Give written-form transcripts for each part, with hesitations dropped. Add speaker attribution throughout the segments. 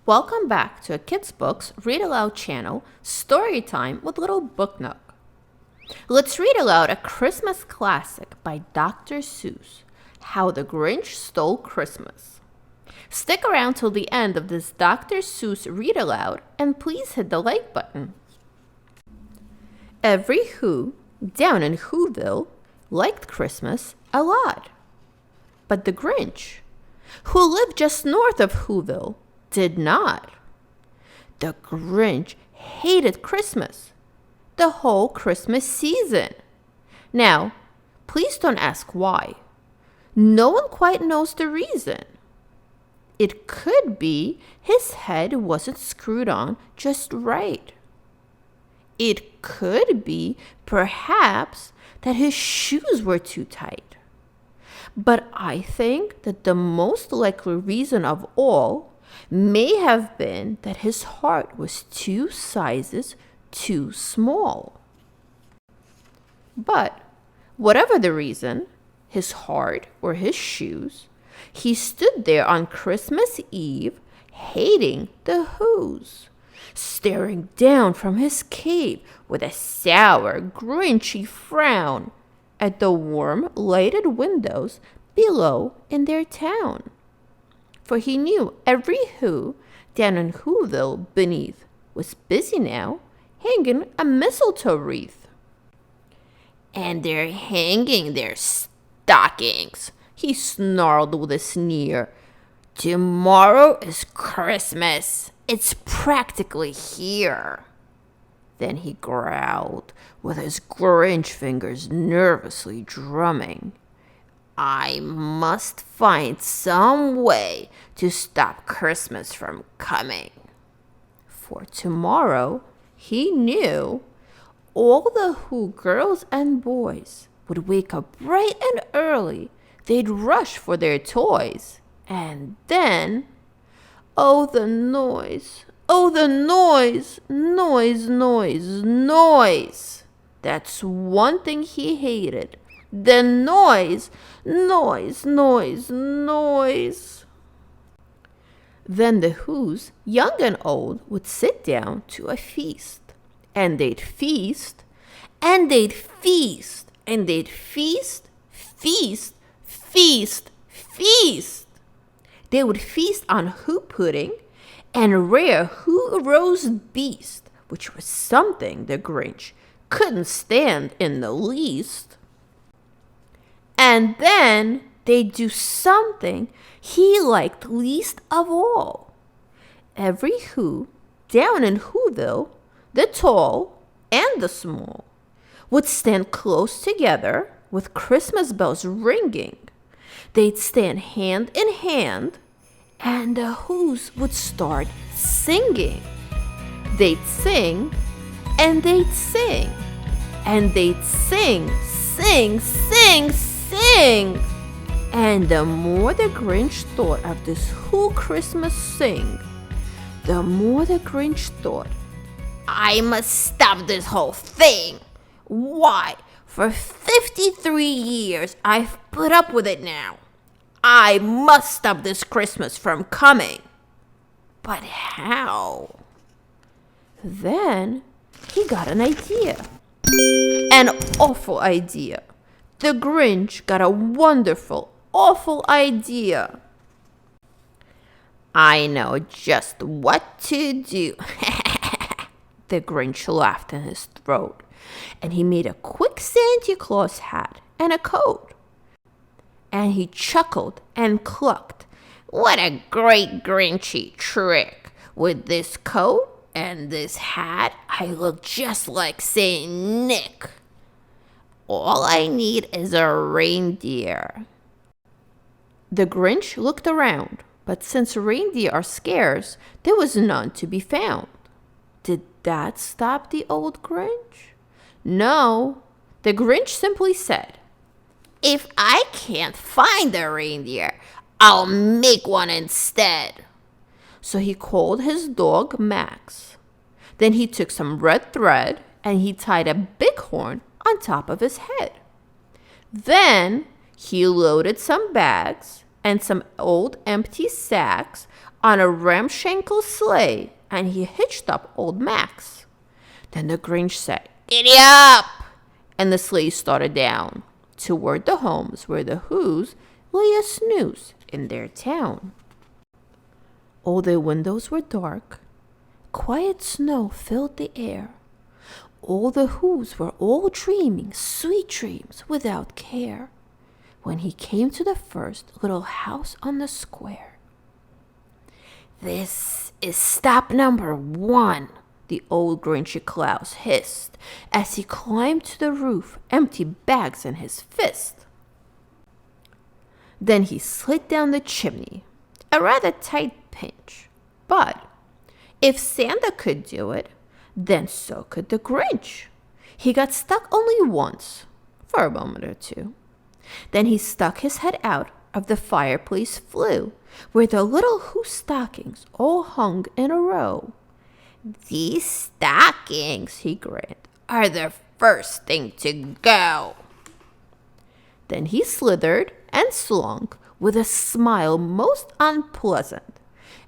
Speaker 1: Welcome back to a Kids Books Read Aloud channel, story time with Little Book Nook. Let's read aloud a Christmas classic by Dr. Seuss, How the Grinch Stole Christmas. Stick around till the end of this Dr. Seuss read aloud and please hit the like button. Every Who down in Whoville liked Christmas a lot. But the Grinch, who lived just north of Whoville, did not. The Grinch hated Christmas, the whole Christmas season. Now, please don't ask why. No one quite knows the reason. It could be his head wasn't screwed on just right. It could be, perhaps, that his shoes were too tight. But I think that the most likely reason of all may have been that his heart was 2 sizes too small. But whatever the reason, his heart or his shoes, he stood there on Christmas Eve hating the Whos, staring down from his cave with a sour, grinchy frown at the warm, lighted windows below in their town. For he knew every Who down in Whoville beneath was busy now hanging a mistletoe wreath. And they're hanging their stockings, he snarled with a sneer. Tomorrow is Christmas. It's practically here. Then he growled, with his Grinch fingers nervously drumming. I must find some way to stop Christmas from coming. For tomorrow, he knew, all the Who girls and boys would wake up bright and early. They'd rush for their toys. And then, oh, the noise. Oh, the noise. Noise, noise, noise. That's one thing he hated. The noise, noise, noise, noise. Then the Whos, young and old, would sit down to a feast. And they'd feast, and they'd feast, and they'd feast, feast, feast, feast. They would feast on Who pudding and rare Who roast beast, which was something the Grinch couldn't stand in the least. And then they'd do something he liked least of all. Every Who down in Whoville, the tall and the small, would stand close together with Christmas bells ringing. They'd stand hand in hand, and the Whos would start singing. They'd sing, and they'd sing, and they'd sing, sing, sing, sing. And the more the Grinch thought of this Who Christmas sing, the more the Grinch thought, I must stop this whole thing. Why, for 53 years I've put up with it now. I must stop this Christmas from coming. But how? Then he got an idea. An awful idea. The Grinch got a wonderful, awful idea. I know just what to do. The Grinch laughed in his throat, and he made a quick Santa Claus hat and a coat. And he chuckled and clucked. What a great Grinchy trick! With this coat and this hat, I look just like Saint Nick. All I need is a reindeer. The Grinch looked around, but since reindeer are scarce, there was none to be found. Did that stop the old Grinch? No. The Grinch simply said, if I can't find a reindeer, I'll make one instead. So he called his dog Max. Then he took some red thread and he tied a bighorn on top of his head. Then he loaded some bags and some old empty sacks on a ramshackle sleigh, and he hitched up old Max. Then the Grinch said, "Giddy up!" and the sleigh started down toward the homes where the Who's lay a snooze in their town. All their windows were dark. Quiet snow filled the air. All the Who's were all dreaming sweet dreams without care when he came to the first little house on the square. "This is stop number 1, the old Grinchy Klaus hissed as he climbed to the roof, empty bags in his fist. Then he slid down the chimney, a rather tight pinch. But if Santa could do it, then so could the Grinch. He got stuck only once, for a moment or two. Then he stuck his head out of the fireplace flue, where the little Who stockings all hung in a row. "These stockings," he grinned, "are the first thing to go." Then he slithered and slunk with a smile most unpleasant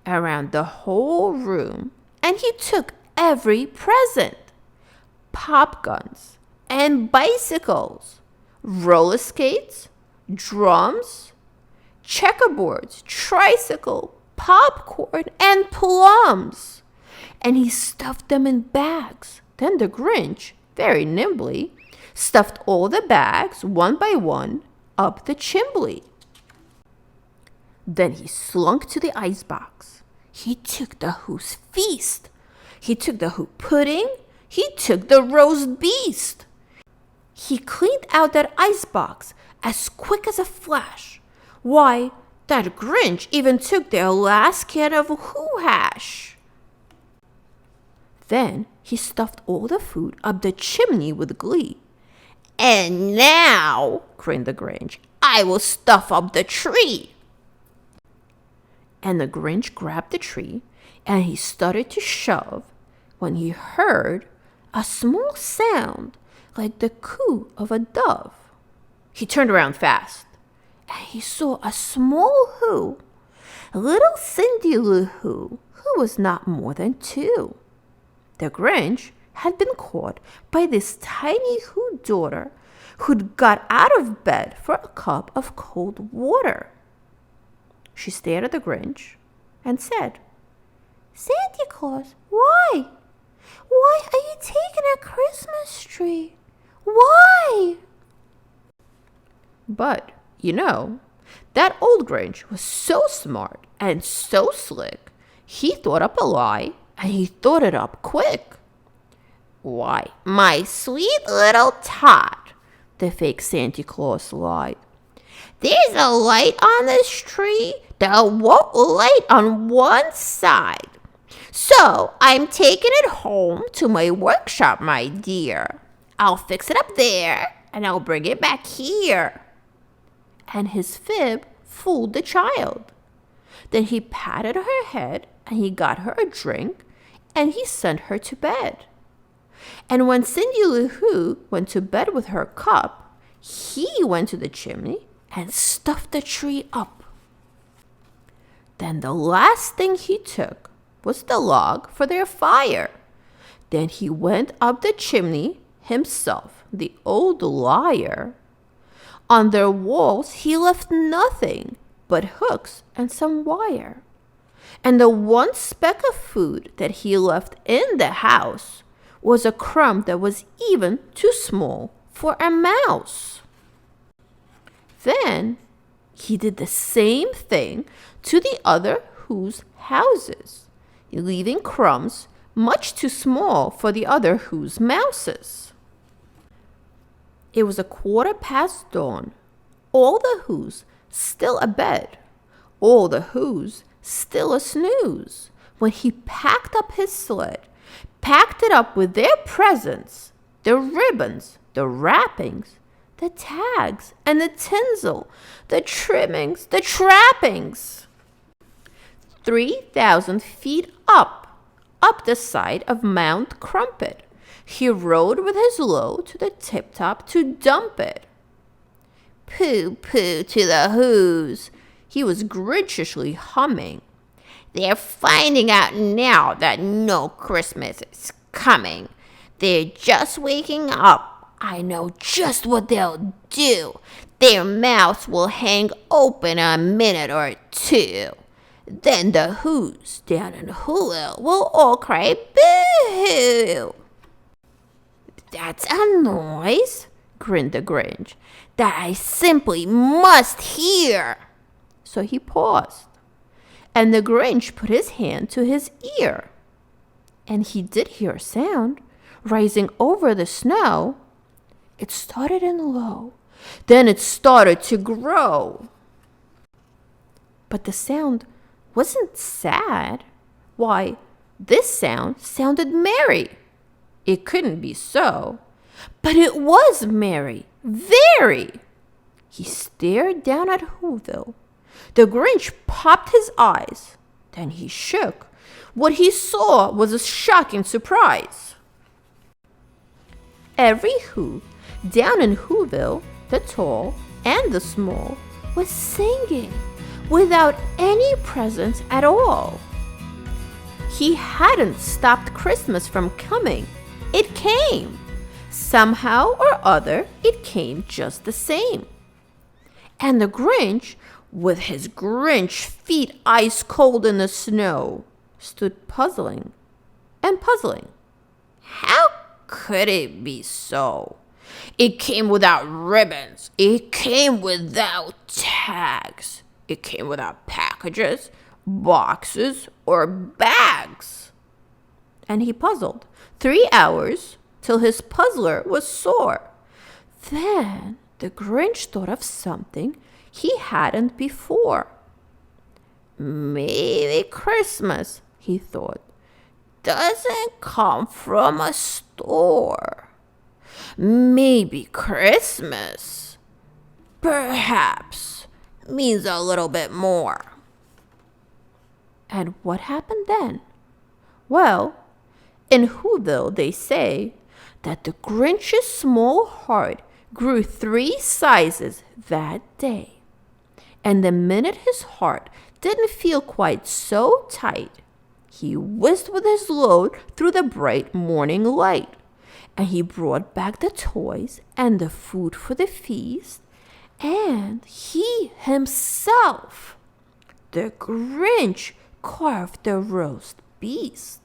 Speaker 1: around the whole room, and he took every present: pop guns and bicycles, roller skates, drums, checkerboards, tricycle, popcorn, and plums. And he stuffed them in bags. Then the Grinch, very nimbly, stuffed all the bags, one by one, up the chimney. Then he slunk to the icebox. He took the Who's feast. He took the Who pudding. He took the roast beast. He cleaned out that icebox as quick as a flash. Why, that Grinch even took their last can of Who hash. Then he stuffed all the food up the chimney with glee. "And now," grinned the Grinch, "I will stuff up the tree." And the Grinch grabbed the tree, and he started to shove when he heard a small sound like the coo of a dove. He turned around fast, and he saw a small Who, little Cindy Lou Who was not more than 2. The Grinch had been caught by this tiny Who daughter who'd got out of bed for a cup of cold water. She stared at the Grinch and said, "Santa Claus, why? Why are you taking a Christmas tree? Why?" But, that old Grinch was so smart and so slick, he thought up a lie, and he thought it up quick. "Why, my sweet little tot," the fake Santa Claus lied, "there's a light on this tree that won't light on one side. So I'm taking it home to my workshop, my dear. I'll fix it up there, and I'll bring it back here." And his fib fooled the child. Then he patted her head, and he got her a drink, and he sent her to bed. And when Cindy Lou Who went to bed with her cup, he went to the chimney and stuffed the tree up. Then the last thing he took was the log for their fire. Then he went up the chimney himself, the old liar. On their walls he left nothing but hooks and some wire. And the one speck of food that he left in the house was a crumb that was even too small for a mouse. Then he did the same thing to the other Who's houses, leaving crumbs much too small for the other Who's mouses. It was 1/4 dawn. All the Who's still abed. All the Who's still a snooze. When he packed up his sled, packed it up with their presents, the ribbons, the wrappings, the tags, and the tinsel, the trimmings, the trappings. 3,000 feet up the side of Mount Crumpet, he rode with his load to the tip-top to dump it. "Pooh, pooh to the Who's," he was grinchishly humming. They're finding out now that no Christmas is coming. They're just waking up. I know just what they'll do. Their mouths will hang open a minute or two. Then the Who's down in Hulu will all cry boo-hoo. That's a noise, grinned the Grinch, that I simply must hear. So he paused, and the Grinch put his hand to his ear. And he did hear a sound rising over the snow. It started in low, then it started to grow. But the sound wasn't sad. Why, this sound sounded merry. It couldn't be so, but it was merry, very. He stared down at Whoville. The Grinch popped his eyes. Then he shook. What he saw was a shocking surprise. Every Who down in Whoville, the tall and the small, was singing without any presents at all. He hadn't stopped Christmas from coming. It came. Somehow or other, it came just the same. And the Grinch, with his Grinch feet ice cold in the snow, stood puzzling and puzzling. How could it be so? It came without ribbons. It came without tags. It came without packages, boxes, or bags. And he puzzled 3 hours till his puzzler was sore. Then the Grinch thought of something he hadn't before. Maybe Christmas, he thought, doesn't come from a store. Maybe Christmas, perhaps, means a little bit more. And what happened then? Well, in Whoville they say that the Grinch's small heart grew 3 sizes that day. And the minute his heart didn't feel quite so tight, he whizzed with his load through the bright morning light. And he brought back the toys and the food for the feast, and he himself, the Grinch, carved the roast beast.